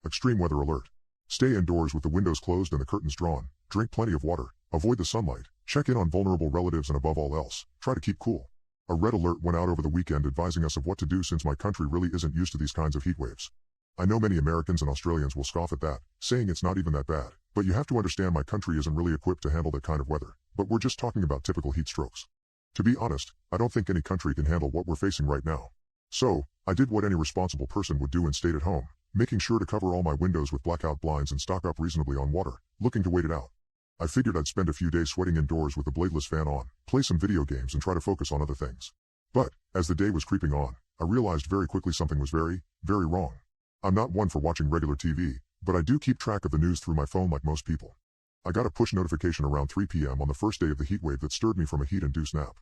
Extreme weather alert. Stay indoors with the windows closed and the curtains drawn. Drink plenty of water. Avoid the sunlight. Check in on vulnerable relatives and above all else, try to keep cool. A red alert went out over the weekend advising us of what to do since my country really isn't used to these kinds of heat waves. I know many Americans and Australians will scoff at that, saying it's not even that bad, but you have to understand my country isn't really equipped to handle that kind of weather, but we're just talking about typical heat strokes. To be honest, I don't think any country can handle what we're facing right now. So, I did what any responsible person would do and stayed at home, making sure to cover all my windows with blackout blinds and stock up reasonably on water, looking to wait it out. I figured I'd spend a few days sweating indoors with the bladeless fan on, play some video games and try to focus on other things. But, as the day was creeping on, I realized very quickly something was very, very wrong. I'm not one for watching regular TV, but I do keep track of the news through my phone like most people. I got a push notification around 3 p.m. on the first day of the heat wave that stirred me from a heat-induced nap.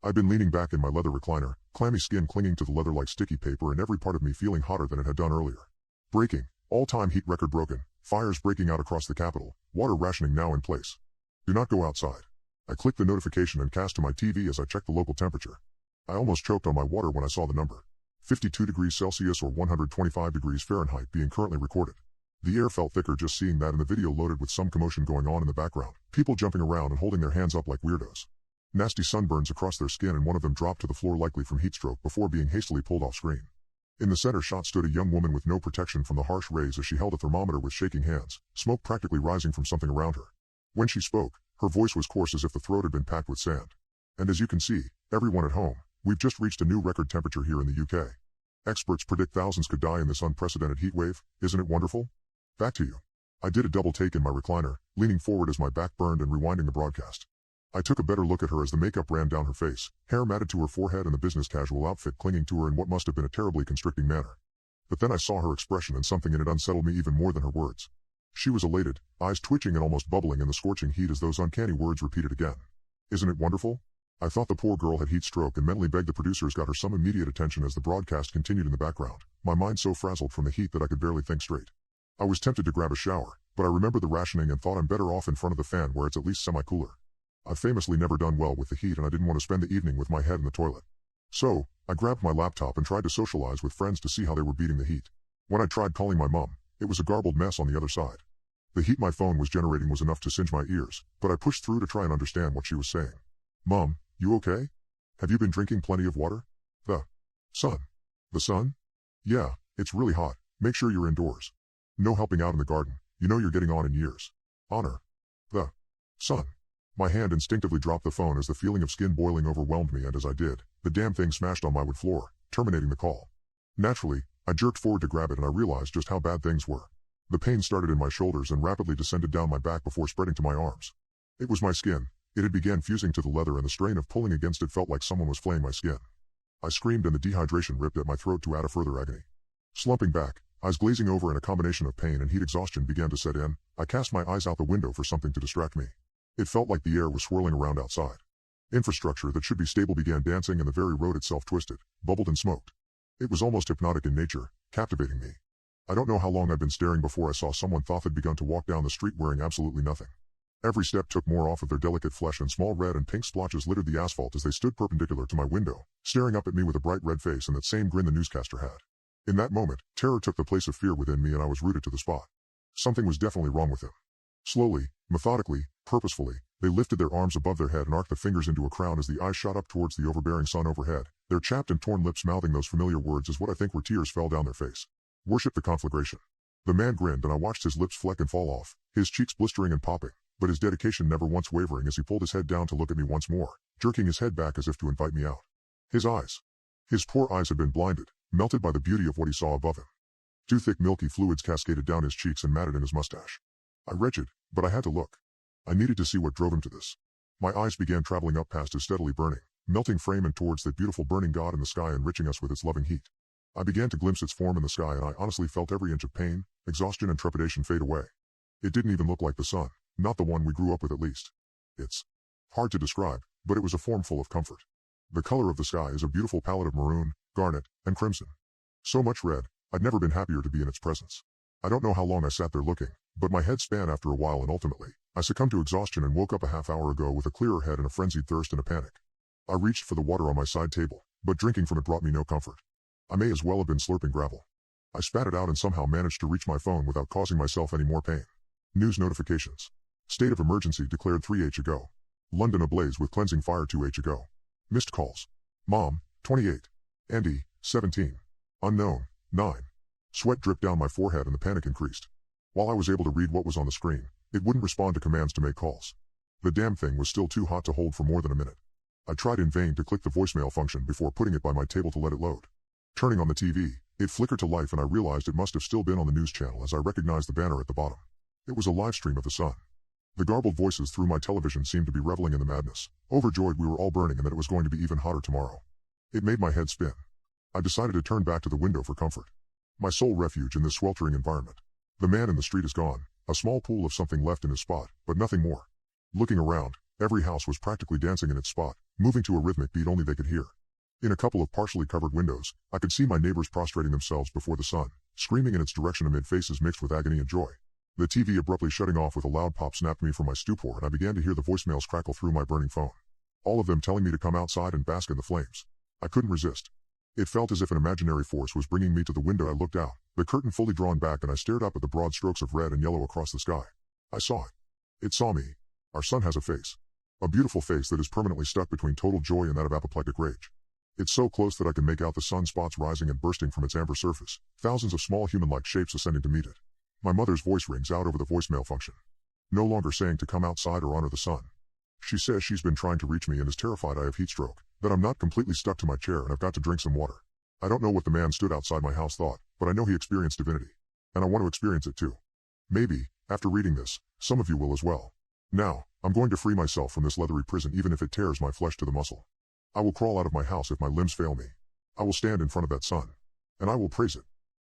I'd been leaning back in my leather recliner, clammy skin clinging to the leather like sticky paper and every part of me feeling hotter than it had done earlier. Breaking, all-time heat record broken, fires breaking out across the capital, water rationing now in place. Do not go outside. I clicked the notification and cast to my TV as I checked the local temperature. I almost choked on my water when I saw the number. 52 degrees Celsius or 125 degrees Fahrenheit being currently recorded. The air felt thicker just seeing that, and the video loaded with some commotion going on in the background, people jumping around and holding their hands up like weirdos. Nasty sunburns across their skin and one of them dropped to the floor likely from heat stroke before being hastily pulled off screen. In the center shot stood a young woman with no protection from the harsh rays as she held a thermometer with shaking hands, smoke practically rising from something around her. When she spoke, her voice was coarse as if the throat had been packed with sand. And as you can see, everyone at home, we've just reached a new record temperature here in the UK. Experts predict thousands could die in this unprecedented heat wave. Isn't it wonderful? Back to you. I did a double take in my recliner, leaning forward as my back burned and rewinding the broadcast. I took a better look at her as the makeup ran down her face, hair matted to her forehead and the business casual outfit clinging to her in what must have been a terribly constricting manner. But then I saw her expression and something in it unsettled me even more than her words. She was elated, eyes twitching and almost bubbling in the scorching heat as those uncanny words repeated again. Isn't it wonderful? I thought the poor girl had heat stroke and mentally begged the producers got her some immediate attention as the broadcast continued in the background, my mind so frazzled from the heat that I could barely think straight. I was tempted to grab a shower, but I remembered the rationing and thought I'm better off in front of the fan where it's at least semi-cooler. I've famously never done well with the heat and I didn't want to spend the evening with my head in the toilet. So, I grabbed my laptop and tried to socialize with friends to see how they were beating the heat. When I tried calling my mom, it was a garbled mess on the other side. The heat my phone was generating was enough to singe my ears, but I pushed through to try and understand what she was saying. Mom, you okay? Have you been drinking plenty of water? The sun. The sun? Yeah, it's really hot. Make sure you're indoors. No helping out in the garden. You know you're getting on in years. Honor. The sun. My hand instinctively dropped the phone as the feeling of skin boiling overwhelmed me, and as I did, the damn thing smashed on my wood floor, terminating the call. Naturally, I jerked forward to grab it and I realized just how bad things were. The pain started in my shoulders and rapidly descended down my back before spreading to my arms. It was my skin. It had began fusing to the leather and the strain of pulling against it felt like someone was flaying my skin. I screamed and the dehydration ripped at my throat to add a further agony. Slumping back, eyes glazing over and a combination of pain and heat exhaustion began to set in, I cast my eyes out the window for something to distract me. It felt like the air was swirling around outside. Infrastructure that should be stable began dancing and the very road itself twisted, bubbled and smoked. It was almost hypnotic in nature, captivating me. I don't know how long I'd been staring before I saw someone had begun to walk down the street wearing absolutely nothing. Every step took more off of their delicate flesh and small red and pink splotches littered the asphalt as they stood perpendicular to my window, staring up at me with a bright red face and that same grin the newscaster had. In that moment, terror took the place of fear within me and I was rooted to the spot. Something was definitely wrong with him. Slowly, methodically, purposefully, they lifted their arms above their head and arched the fingers into a crown as the eyes shot up towards the overbearing sun overhead, their chapped and torn lips mouthing those familiar words as what I think were tears fell down their face. Worship the conflagration. The man grinned and I watched his lips fleck and fall off, his cheeks blistering and popping, but his dedication never once wavering as he pulled his head down to look at me once more, jerking his head back as if to invite me out. His eyes. His poor eyes had been blinded, melted by the beauty of what he saw above him. Two thick milky fluids cascaded down his cheeks and matted in his mustache. I retched, but I had to look. I needed to see what drove him to this. My eyes began traveling up past his steadily burning, melting frame and towards that beautiful burning god in the sky enriching us with its loving heat. I began to glimpse its form in the sky and I honestly felt every inch of pain, exhaustion and trepidation fade away. It didn't even look like the sun, not the one we grew up with at least. It's hard to describe, but it was a form full of comfort. The color of the sky is a beautiful palette of maroon, garnet, and crimson. So much red, I'd never been happier to be in its presence. I don't know how long I sat there looking, but my head span after a while and ultimately, I succumbed to exhaustion and woke up a half hour ago with a clearer head and a frenzied thirst and a panic. I reached for the water on my side table, but drinking from it brought me no comfort. I may as well have been slurping gravel. I spat it out and somehow managed to reach my phone without causing myself any more pain. News notifications. State of emergency declared 3h ago. London ablaze with cleansing fire 2h ago. Missed calls. Mom, 28. Andy, 17. Unknown, 9. Sweat dripped down my forehead and the panic increased. While I was able to read what was on the screen, it wouldn't respond to commands to make calls. The damn thing was still too hot to hold for more than a minute. I tried in vain to click the voicemail function before putting it by my table to let it load. Turning on the TV, it flickered to life and I realized it must have still been on the news channel as I recognized the banner at the bottom. It was a live stream of the sun. The garbled voices through my television seemed to be reveling in the madness, overjoyed we were all burning and that it was going to be even hotter tomorrow. It made my head spin. I decided to turn back to the window for comfort. My sole refuge in this sweltering environment. The man in the street is gone, a small pool of something left in his spot, but nothing more. Looking around, every house was practically dancing in its spot, moving to a rhythmic beat only they could hear. In a couple of partially covered windows, I could see my neighbors prostrating themselves before the sun, screaming in its direction amid faces mixed with agony and joy. The TV abruptly shutting off with a loud pop snapped me from my stupor and I began to hear the voicemails crackle through my burning phone. All of them telling me to come outside and bask in the flames. I couldn't resist. It felt as if an imaginary force was bringing me to the window. I looked out, the curtain fully drawn back and I stared up at the broad strokes of red and yellow across the sky. I saw it. It saw me. Our son has a face. A beautiful face that is permanently stuck between total joy and that of apoplectic rage. It's so close that I can make out the sun spots rising and bursting from its amber surface, thousands of small human-like shapes ascending to meet it. My mother's voice rings out over the voicemail function. No longer saying to come outside or honor the sun. She says she's been trying to reach me and is terrified I have heat stroke, that I'm not completely stuck to my chair and I've got to drink some water. I don't know what the man stood outside my house thought, but I know he experienced divinity. And I want to experience it too. Maybe, after reading this, some of you will as well. Now, I'm going to free myself from this leathery prison even if it tears my flesh to the muscle. I will crawl out of my house if my limbs fail me. I will stand in front of that sun. And I will praise it.